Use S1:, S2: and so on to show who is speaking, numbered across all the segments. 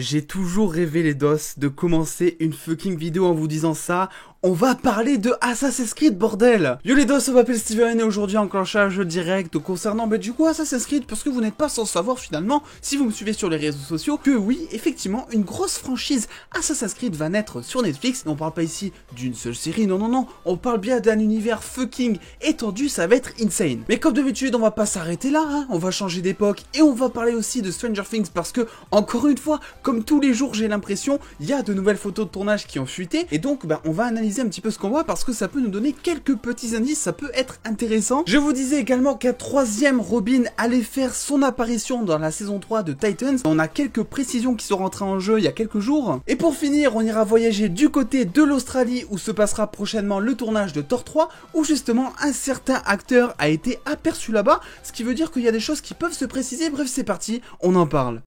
S1: J'ai toujours rêvé les dos de commencer une fucking vidéo en vous disant ça. On va parler de Assassin's Creed, bordel! Yo les dos, on m'appelle Steven et aujourd'hui enclenchage direct concernant du coup Assassin's Creed, parce que vous n'êtes pas sans savoir finalement, si vous me suivez sur les réseaux sociaux, que oui, effectivement, une grosse franchise Assassin's Creed va naître sur Netflix. Et on parle pas ici d'une seule série, non, on parle bien d'un univers fucking étendu, ça va être insane. Mais comme d'habitude, on va pas s'arrêter là, hein, on va changer d'époque et on va parler aussi de Stranger Things parce que, encore une fois, comme tous les jours j'ai l'impression, il y a de nouvelles photos de tournage qui ont fuité et donc on va analyser un petit peu ce qu'on voit parce que ça peut nous donner quelques petits indices, ça peut être intéressant. Je vous disais également qu'un troisième Robin allait faire son apparition dans la saison 3 de Titans. On a quelques précisions qui sont rentrées en jeu il y a quelques jours. Et pour finir, on ira voyager du côté de l'Australie où se passera prochainement le tournage de Thor 3 où justement un certain acteur a été aperçu là-bas, ce qui veut dire qu'il y a des choses qui peuvent se préciser. Bref, c'est parti, on en parle.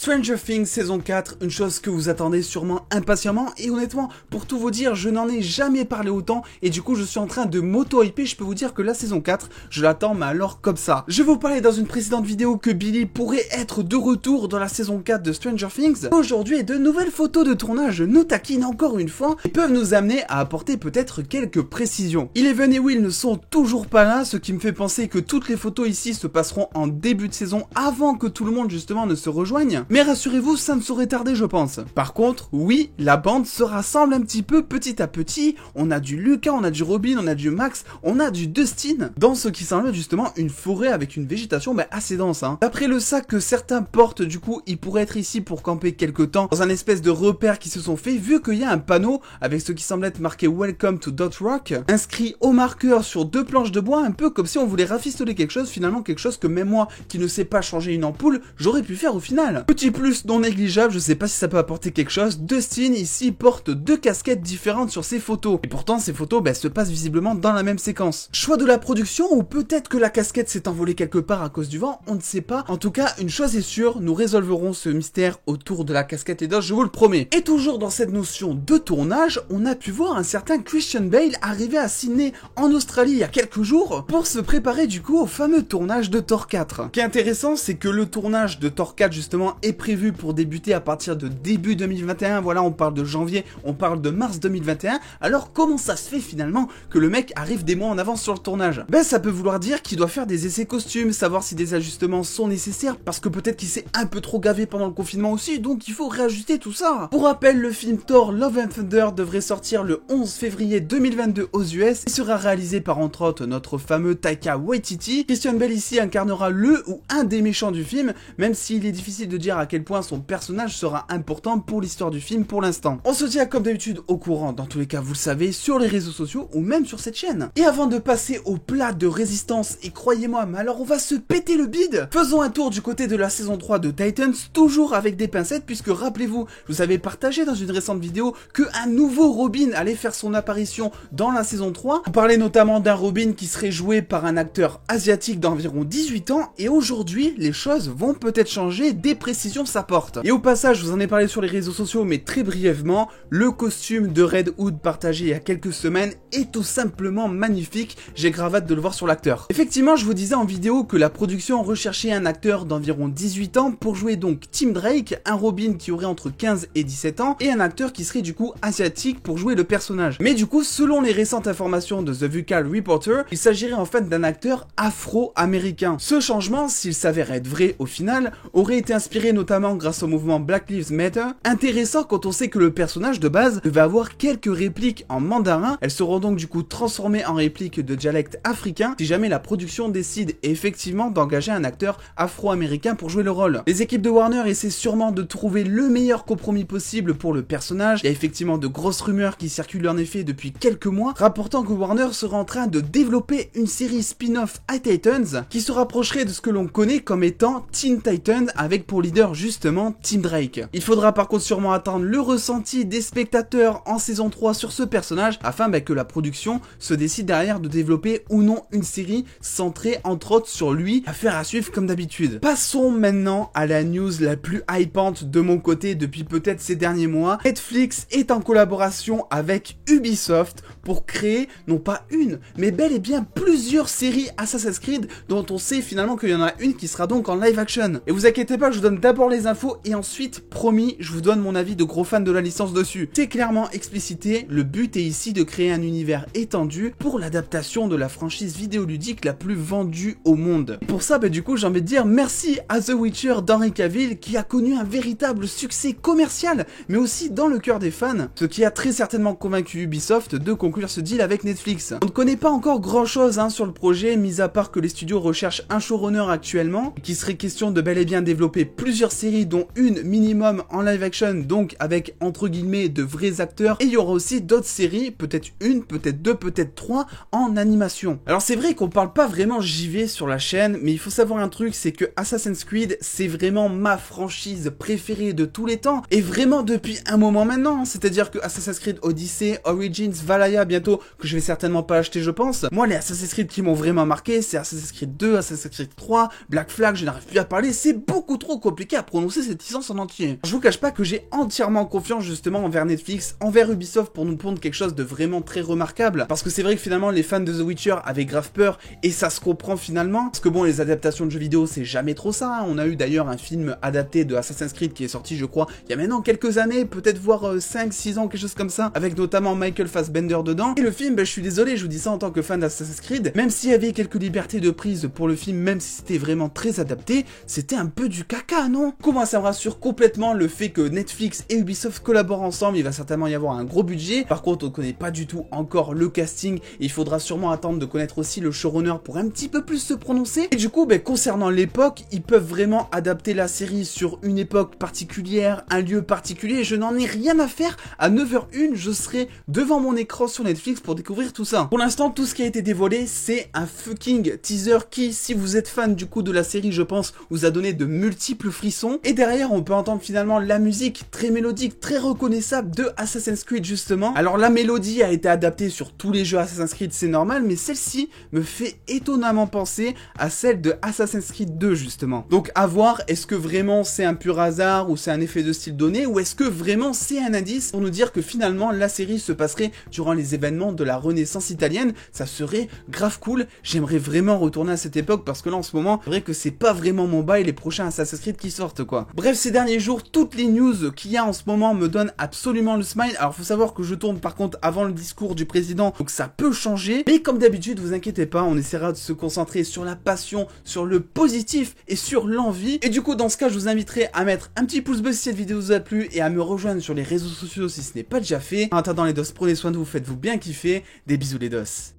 S1: Stranger Things saison 4, une chose que vous attendez sûrement impatiemment et honnêtement, pour tout vous dire, je n'en ai jamais parlé autant et du coup je suis en train de m'auto-hyper. Je peux vous dire que la saison 4, je l'attends mais alors comme ça. Je vous parlais dans une précédente vidéo que Billy pourrait être de retour dans la saison 4 de Stranger Things. Aujourd'hui, de nouvelles photos de tournage nous taquinent encore une fois et peuvent nous amener à apporter peut-être quelques précisions. Eleven et Will ne sont toujours pas là, ce qui me fait penser que toutes les photos ici se passeront en début de saison avant que tout le monde justement ne se rejoigne. Mais rassurez-vous, ça ne saurait tarder je pense. Par contre, oui, la bande se rassemble un petit peu petit à petit. On a du Lucas, on a du Robin, on a du Max, on a du Dustin. Dans ce qui semble justement une forêt avec une végétation assez dense. D'après le sac que certains portent, du coup, ils pourraient être ici pour camper quelques temps dans un espèce de repère qui se sont fait, vu qu'il y a un panneau avec ce qui semble être marqué Welcome to Dot Rock, inscrit au marqueur sur deux planches de bois, un peu comme si on voulait rafistoler quelque chose, finalement quelque chose que même moi, qui ne sais pas changer une ampoule, j'aurais pu faire au final. Petit plus non négligeable, je sais pas si ça peut apporter quelque chose, Dustin ici porte deux casquettes différentes sur ses photos. Et pourtant ces photos se passent visiblement dans la même séquence. Choix de la production ou peut-être que la casquette s'est envolée quelque part à cause du vent, on ne sait pas. En tout cas, une chose est sûre, nous résolverons ce mystère autour de la casquette et d'os, je vous le promets. Et toujours dans cette notion de tournage, on a pu voir un certain Christian Bale arriver à Sydney en Australie il y a quelques jours pour se préparer du coup au fameux tournage de Thor 4. Ce qui est intéressant, c'est que le tournage de Thor 4 justement est prévu pour débuter à partir de début 2021, voilà, on parle de janvier, on parle de mars 2021, alors comment ça se fait finalement que le mec arrive des mois en avance sur le tournage? Ça peut vouloir dire qu'il doit faire des essais costumes, savoir si des ajustements sont nécessaires, parce que peut-être qu'il s'est un peu trop gavé pendant le confinement aussi, donc il faut réajuster tout ça. Pour rappel, le film Thor Love and Thunder devrait sortir le 11 février 2022 aux US, et sera réalisé par entre autres notre fameux Taika Waititi. Christian Bale ici incarnera le ou un des méchants du film, même s'il est difficile de dire à quel point son personnage sera important pour l'histoire du film pour l'instant. On se tient comme d'habitude au courant, dans tous les cas vous le savez, sur les réseaux sociaux ou même sur cette chaîne. Et avant de passer au plat de résistance, et croyez-moi, mais alors on va se péter le bide, faisons un tour du côté de la saison 3 de Titans, toujours avec des pincettes, puisque rappelez-vous, je vous avais partagé dans une récente vidéo que un nouveau Robin allait faire son apparition dans la saison 3. On parlait notamment d'un Robin qui serait joué par un acteur asiatique d'environ 18 ans, et aujourd'hui, les choses vont peut-être changer, des précisions s'apportent. Et au passage, je vous en ai parlé sur les réseaux sociaux, mais très brièvement, le costume de Red Hood partagé il y a quelques semaines est tout simplement magnifique, j'ai grave hâte de le voir sur l'acteur. Effectivement, je vous disais en vidéo que la production recherchait un acteur d'environ 18 ans pour jouer donc Tim Drake, un Robin qui aurait entre 15 et 17 ans, et un acteur qui serait du coup asiatique pour jouer le personnage. Mais du coup, selon les récentes informations de The Vocal Reporter, il s'agirait en fait d'un acteur afro-américain. Ce changement, s'il s'avère être vrai au final, aurait été inspiré notamment grâce au mouvement Black Lives Matter, intéressant quand on sait que le personnage de base devait avoir quelques répliques en mandarin. Elles seront donc du coup transformées en répliques de dialecte africain si jamais la production décide effectivement d'engager un acteur afro-américain pour jouer le rôle. Les équipes de Warner essaient sûrement de trouver le meilleur compromis possible pour le personnage. Il y a effectivement de grosses rumeurs qui circulent en effet depuis quelques mois, rapportant que Warner serait en train de développer une série spin-off à Titans qui se rapprocherait de ce que l'on connaît comme étant Teen Titans avec pour leader producteur justement Tim Drake. Il faudra par contre sûrement attendre le ressenti des spectateurs en saison 3 sur ce personnage afin que la production se décide derrière de développer ou non une série centrée entre autres sur lui, affaire à suivre comme d'habitude. Passons maintenant à la news la plus hypante de mon côté depuis peut-être ces derniers mois. Netflix est en collaboration avec Ubisoft pour créer non pas une mais bel et bien plusieurs séries Assassin's Creed dont on sait finalement qu'il y en a une qui sera donc en live action. Et vous inquiétez pas, je vous donne d'abord les infos et ensuite, promis, je vous donne mon avis de gros fan de la licence dessus. C'est clairement explicité, le but est ici de créer un univers étendu pour l'adaptation de la franchise vidéoludique la plus vendue au monde. Pour ça, du coup, j'ai envie de dire merci à The Witcher d'Henry Cavill qui a connu un véritable succès commercial, mais aussi dans le cœur des fans, ce qui a très certainement convaincu Ubisoft de conclure ce deal avec Netflix. On ne connaît pas encore grand chose sur le projet, mis à part que les studios recherchent un showrunner actuellement, qu'il serait question de bel et bien développer plusieurs séries dont une minimum en live action, donc avec entre guillemets de vrais acteurs, et il y aura aussi d'autres séries, peut-être une, peut-être deux, peut-être trois, en animation. Alors c'est vrai qu'on parle pas vraiment JV sur la chaîne, mais il faut savoir un truc, c'est que Assassin's Creed, c'est vraiment ma franchise préférée de tous les temps, et vraiment depuis un moment maintenant, c'est-à-dire que Assassin's Creed Odyssey, Origins, Valhalla bientôt, que je vais certainement pas acheter je pense, moi les Assassin's Creed qui m'ont vraiment marqué, c'est Assassin's Creed 2, Assassin's Creed 3, Black Flag, je n'arrive plus à parler, c'est beaucoup trop compliqué à prononcer cette licence en entier. Je vous cache pas que j'ai entièrement confiance justement envers Netflix, envers Ubisoft pour nous pondre quelque chose de vraiment très remarquable, parce que c'est vrai que finalement les fans de The Witcher avaient grave peur, et ça se comprend finalement, parce que bon, les adaptations de jeux vidéo c'est jamais trop ça, on a eu d'ailleurs un film adapté de Assassin's Creed qui est sorti je crois il y a maintenant quelques années, peut-être voire 5-6 ans, quelque chose comme ça, avec notamment Michael Fassbender dedans, et le film, je suis désolé, je vous dis ça en tant que fan d'Assassin's Creed, même s'il y avait quelques libertés de prise pour le film, même si c'était vraiment très adapté, c'était un peu du caca, non? Comment ça me rassure complètement le fait que Netflix et Ubisoft collaborent ensemble, il va certainement y avoir un gros budget, par contre on connaît pas du tout encore le casting, et il faudra sûrement attendre de connaître aussi le showrunner pour un petit peu plus se prononcer, et du coup, concernant l'époque, ils peuvent vraiment adapter la série sur une époque particulière, un lieu particulier, je n'en ai rien à faire, à 9h01, je serai devant mon écran sur Netflix pour découvrir tout ça. Pour l'instant, tout ce qui a été dévoilé, c'est un fucking teaser qui, si vous êtes fan du coup de la série, je pense, vous a donné de multiples frissons. Et derrière, on peut entendre finalement la musique très mélodique, très reconnaissable de Assassin's Creed justement. Alors la mélodie a été adaptée sur tous les jeux Assassin's Creed, c'est normal, mais celle-ci me fait étonnamment penser à celle de Assassin's Creed 2 justement. Donc à voir, est-ce que vraiment c'est un pur hasard ou c'est un effet de style donné, ou est-ce que vraiment c'est un indice pour nous dire que finalement la série se passerait durant les événements de la Renaissance italienne. Ça serait grave cool, j'aimerais vraiment retourner à cette époque parce que là en ce moment, c'est vrai que c'est pas vraiment mon bail les prochains Assassin's Creed qui sortent quoi. Bref, ces derniers jours, toutes les news qu'il y a en ce moment me donnent absolument le smile. Alors faut savoir que je tourne par contre avant le discours du président, donc ça peut changer, mais comme d'habitude, vous inquiétez pas, on essaiera de se concentrer sur la passion, sur le positif et sur l'envie. Et du coup, dans ce cas, je vous inviterai à mettre un petit pouce bleu si cette vidéo vous a plu et à me rejoindre sur les réseaux sociaux si ce n'est pas déjà fait. En attendant les dos, prenez soin de vous, faites-vous bien kiffer. Des bisous les dos.